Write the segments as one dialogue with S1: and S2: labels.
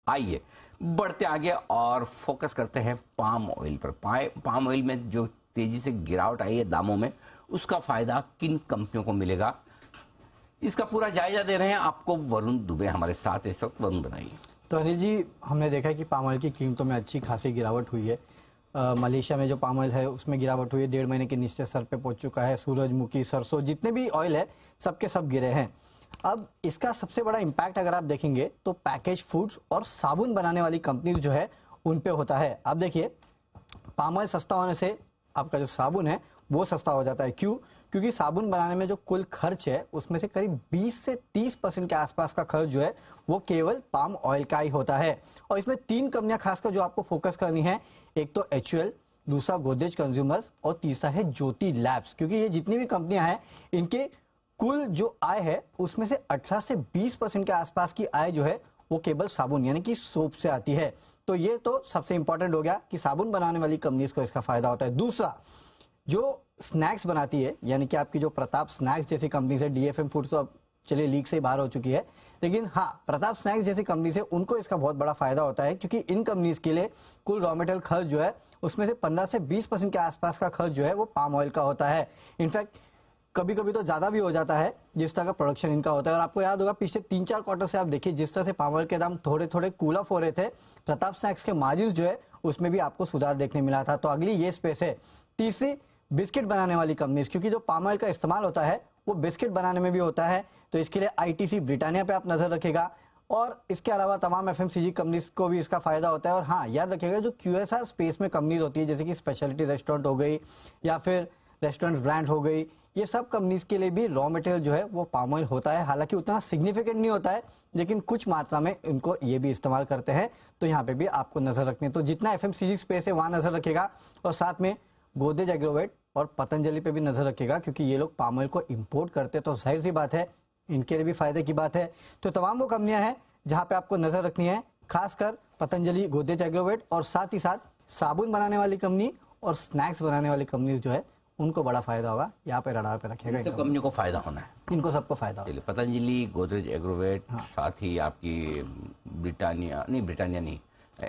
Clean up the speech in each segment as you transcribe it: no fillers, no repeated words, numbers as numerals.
S1: आइए बढ़ते आगे और फोकस करते हैं पाम ऑयल पर। पाम ऑयल में जो तेजी से गिरावट आई है दामों में, उसका फायदा किन कंपनियों को मिलेगा, इसका पूरा जायजा दे रहे हैं आपको वरुण दुबे हमारे साथ इस वक्त। वरुण बताइए।
S2: तो अनिल जी, हमने देखा है कि पाम ऑयल की कीमतों में अच्छी खासी गिरावट हुई है। मलेशिया में जो पाम ऑयल है उसमें गिरावट हुई है, 1.5 महीने के निचले स्तर पे पहुंच चुका है। सूरजमुखी, सरसों, जितने भी ऑयल है सबके सब गिरे हैं। अब इसका सबसे बड़ा इम्पैक्ट अगर आप देखेंगे तो पैकेज फूड्स और साबुन बनाने वाली कंपनी जो है उन पे होता है। आप देखिए, पाम ऑयल सस्ता होने से आपका जो साबुन है वो सस्ता हो जाता है। क्यों? क्योंकि साबुन बनाने में जो कुल खर्च है उसमें से करीब 20 से 30% के आसपास का खर्च जो है वो केवल पाम ऑयल का ही होता है। और इसमें 3 कंपनियां खासकर जो आपको फोकस करनी है, एक तो HUL, दूसरा गोदरेज कंज्यूमर्स और तीसरा है ज्योति लैब्स। क्योंकि ये जितनी भी कंपनियां हैं इनके कुल जो आय है उसमें से 18 से 20% के आसपास की आय जो है वो केवल साबुन यानी कि सोप से आती है। तो ये तो सबसे इंपॉर्टेंट हो गया कि साबुन बनाने वाली कंपनीज को इसका फायदा होता है। दूसरा, जो स्नैक्स बनाती है यानी कि आपकी जो प्रताप स्नैक्स जैसी कंपनी से, DFM फूड्स तो अब चलिए लीग से बाहर हो चुकी है, लेकिन हाँ, प्रताप स्नैक्स जैसी कंपनी से उनको इसका बहुत बड़ा फायदा होता है। क्योंकि इन कंपनीज के लिए कुल रॉ मटेरियल खर्च जो है उसमें से 15 से 20% के आसपास का खर्च जो है वो पाम ऑयल का होता है। इनफैक्ट कभी कभी तो ज्यादा भी हो जाता है जिस तरह का प्रोडक्शन इनका होता है। और आपको याद होगा पिछले 3-4 क्वार्टर से आप देखिए जिस तरह से पाम ऑयल के दाम थोड़े थोड़े कूल ऑफ हो रहे थे, प्रताप स्नैक्स के मार्जिन जो है उसमें भी आपको सुधार देखने मिला था। तो अगली ये स्पेस है। तीसरी, बिस्किट बनाने वाली कंपनीज, क्योंकि जो पाम ऑयल का इस्तेमाल होता है वो बिस्किट बनाने में भी होता है। तो इसके लिए ITC ब्रिटानिया पे आप नजर रखेगा और इसके अलावा तमाम FMCG कंपनीज को भी इसका फायदा होता है। और हाँ, याद रखिएगा जो QSR स्पेस में कंपनीज होती है जैसे कि स्पेशलिटी रेस्टोरेंट हो गई या फिर रेस्टोरेंट ब्रांड हो गई, ये सब कंपनीज के लिए भी रॉ मटेरियल जो है वो पाम ऑयल होता है। हालांकि उतना सिग्निफिकेंट नहीं होता है लेकिन कुछ मात्रा में इनको ये भी इस्तेमाल करते हैं। तो यहाँ पे भी आपको नजर रखनी है। तो जितना FMCG स्पेस है वहां नजर रखेगा और साथ में गोदरेज एग्रोवेट और पतंजलि पे भी नजर रखेगा क्योंकि ये लोग पाम ऑयल को इंपोर्ट करते हैं। तो जाहिर सी बात है इनके लिए भी फायदे की बात है। तो तमाम वो कंपनियां हैं जहां पे आपको नजर रखनी है, खासकर पतंजलि, गोदरेज एग्रोवेट और साथ ही साथ साबुन बनाने वाली कंपनी और स्नैक्स बनाने वाली कंपनी जो है उनको बड़ा फायदा होगा। यहाँ पे रडार पे रखेगा।
S1: सब कंपनियों को फायदा होना है,
S2: इनको सबको फायदा होगा।
S1: पतंजलि, गोदरेज एग्रोवेट, साथ ही आपकी ब्रिटानिया नहीं,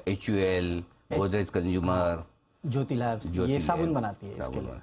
S1: HUL, गोदरेज कंज्यूमर,
S2: ज्योति लैब्स, ये साबुन बनाती है इसके लिए।